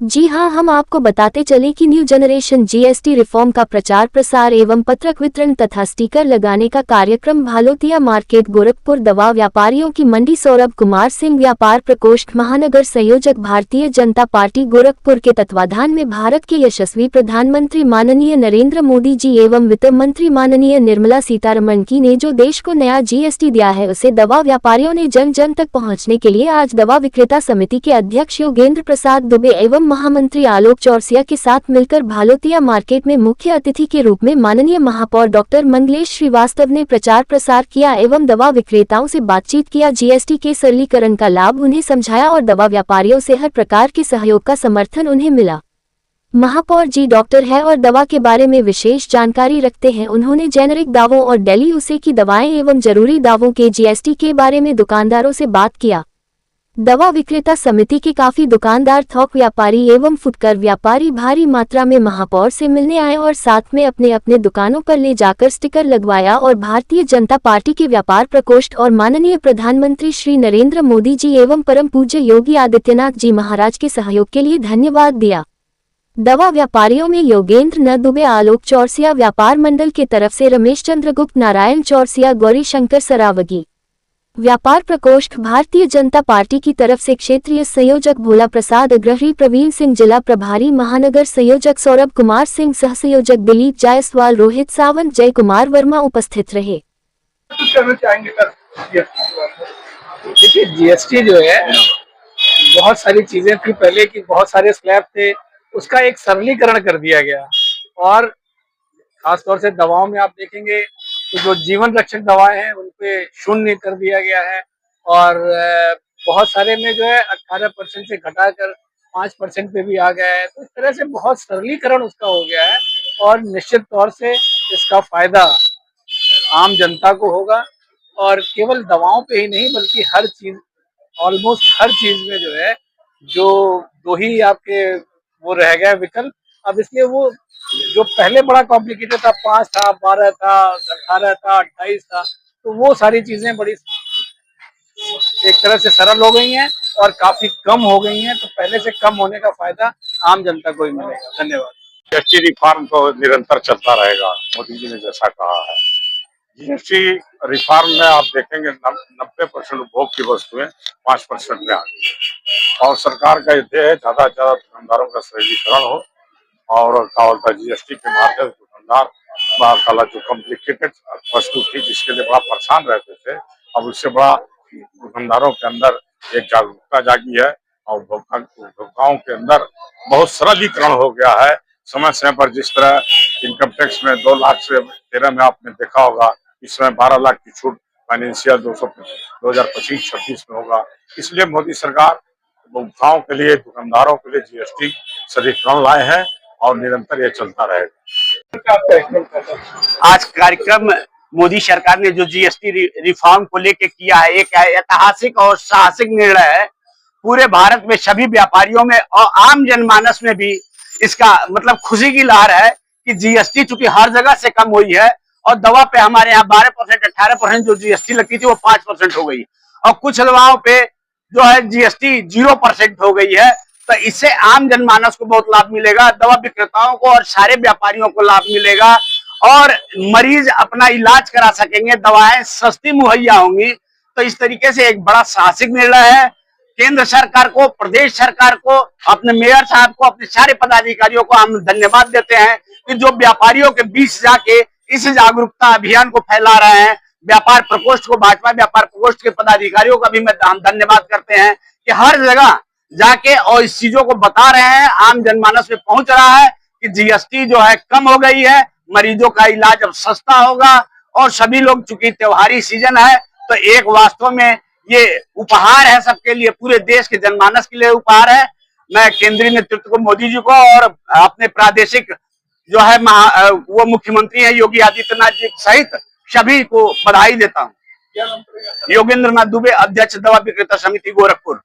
जी हां, हम आपको बताते चले कि न्यू जनरेशन जीएसटी रिफॉर्म का प्रचार प्रसार एवं पत्रक वितरण तथा स्टिकर लगाने का कार्यक्रम भालोतिया मार्केट गोरखपुर दवा व्यापारियों की मंडी सौरभ कुमार सिंह व्यापार प्रकोष्ठ महानगर संयोजक भारतीय जनता पार्टी गोरखपुर के तत्वाधान में भारत के यशस्वी प्रधानमंत्री माननीय नरेंद्र मोदी जी एवं वित्त मंत्री माननीय निर्मला सीतारमण की ने जो देश को नया जीएसटी दिया है उसे दवा व्यापारियों ने जन जन तक पहुँचने के लिए आज दवा विक्रेता समिति के अध्यक्ष योगेंद्र प्रसाद दुबे एवं महामंत्री आलोक चौरसिया के साथ मिलकर भालोतिया मार्केट में मुख्य अतिथि के रूप में माननीय महापौर डॉक्टर मंगलेश श्रीवास्तव ने प्रचार प्रसार किया एवं दवा विक्रेताओं से बातचीत किया। जीएसटी के सरलीकरण का लाभ उन्हें समझाया और दवा व्यापारियों से हर प्रकार के सहयोग का समर्थन उन्हें मिला। महापौर जी डॉक्टर है और दवा के बारे में विशेष जानकारी रखते हैं। उन्होंने जेनेरिक दावों और डेली यूसेज की दवाएं एवं जरूरी दावों के जीएसटी के बारे में दुकानदारों से बात किया। दवा विक्रेता समिति के काफी दुकानदार, थोक व्यापारी एवं फुटकर व्यापारी भारी मात्रा में महापौर से मिलने आए और साथ में अपने अपने दुकानों पर ले जाकर स्टिकर लगवाया और भारतीय जनता पार्टी के व्यापार प्रकोष्ठ और माननीय प्रधानमंत्री श्री नरेंद्र मोदी जी एवं परम पूज्य योगी आदित्यनाथ जी महाराज के सहयोग के लिए धन्यवाद दिया। दवा व्यापारियों में योगेंद्र न दुबे, आलोक चौरसिया व्यापार मंडल के तरफ से रमेश चंद्रगुप्त, नारायण चौरसिया, गौरी शंकर सरावगी व्यापार प्रकोष्ठ भारतीय जनता पार्टी की तरफ से क्षेत्रीय संयोजक भोला प्रसाद अग्रही, प्रवीण सिंह जिला प्रभारी, महानगर संयोजक सौरभ कुमार सिंह, सह संयोजक दिलीप जायसवाल, रोहित सावंत, जय कुमार वर्मा उपस्थित रहे। देखिए, जीएसटी जो है बहुत सारी चीजें थी पहले की, बहुत सारे स्लैब थे, उसका एक सरलीकरण कर दिया गया और खासतौर से दवाओं में आप देखेंगे तो जो जीवन रक्षक दवाएं हैं उन पे 0 कर दिया गया है और बहुत सारे में जो है 18% से घटाकर 5% पे भी आ गया है। तो इस तरह से बहुत सरलीकरण उसका हो गया है और निश्चित तौर से इसका फायदा आम जनता को होगा और केवल दवाओं पे ही नहीं बल्कि हर चीज, ऑलमोस्ट हर चीज में जो है, जो 2 ही आपके वो रह गया विकल्प। अब इसलिए वो जो पहले बड़ा कॉम्प्लिकेटेड था, 5 था, 12 था, 18 था, 28 था, तो वो सारी चीजें बड़ी एक तरह से सरल हो गई हैं और काफी कम हो गई हैं। तो पहले से कम होने का फायदा आम जनता को ही मिलेगा। धन्यवाद। जीएसटी रिफॉर्म तो निरंतर चलता रहेगा, मोदी जी ने जैसा कहा है। जीएसटी रिफॉर्म में आप देखेंगे 90% उपभोग की वस्तुएं 5% में आ गई और सरकार का ध्येय है ज्यादा से ज्यादा दुकानदारों का सरलीकरण हो और जीएसटी के माध्यम से दुकानदार वाला जो कॉम्प्लिकेटेड वस्तु थी जिसके लिए बड़ा परेशान रहते थे, अब उससे बड़ा दुकानदारों के अंदर एक जागरूकता जागी है और उपभोक्ताओं के अंदर बहुत सरलीकरण हो गया है। समय समय पर जिस तरह इनकम टैक्स में 2 लाख से 13 में आपने देखा होगा, इस समय 12 लाख की छूट फाइनेंशियल 2025-26 में होगा। इसलिए मोदी सरकार उपभोक्ताओं के लिए, दुकानदारों के लिए जीएसटी सरलीकरण लाए हैं और निरंतर ये चलता रहेगा। आज कार्यक्रम मोदी सरकार ने जो जीएसटी रिफॉर्म को लेकर किया है, एक ऐतिहासिक और साहसिक निर्णय है। पूरे भारत में सभी व्यापारियों में और आम जनमानस में भी इसका मतलब खुशी की लहर है कि जीएसटी चूंकि हर जगह से कम हुई है और दवा पे हमारे यहाँ 12%, 18% जो जीएसटी लगती थी वो 5% हो गई और कुछ दवाओं पे जो है जीएसटी 0% हो गई है। तो इससे आम जनमानस को बहुत लाभ मिलेगा, दवा विक्रेताओं को और सारे व्यापारियों को लाभ मिलेगा और मरीज अपना इलाज करा सकेंगे, दवाएं सस्ती मुहैया होंगी। तो इस तरीके से एक बड़ा साहसिक निर्णय है। केंद्र सरकार को, प्रदेश सरकार को, अपने मेयर साहब को, अपने सारे पदाधिकारियों को हम धन्यवाद देते हैं कि जो व्यापारियों के बीच जाके इस जागरूकता अभियान को फैला रहे हैं। व्यापार प्रकोष्ठ को, भाजपा व्यापार प्रकोष्ठ के पदाधिकारियों का भी हम धन्यवाद करते हैं कि हर जगह जाके और इस चीजों को बता रहे हैं, आम जनमानस में पहुंच रहा है कि जीएसटी जो है कम हो गई है, मरीजों का इलाज अब सस्ता होगा और सभी लोग, चूंकि त्योहारी सीजन है तो एक वास्तव में ये उपहार है सबके लिए, पूरे देश के जनमानस के लिए उपहार है। मैं केंद्रीय नेतृत्व को, मोदी जी को और अपने प्रादेशिक जो है वो मुख्यमंत्री है योगी आदित्यनाथ जी सहित सभी को बधाई देता हूँ। योगेंद्र नाथ दुबे, अध्यक्ष दवा विक्रेता समिति गोरखपुर।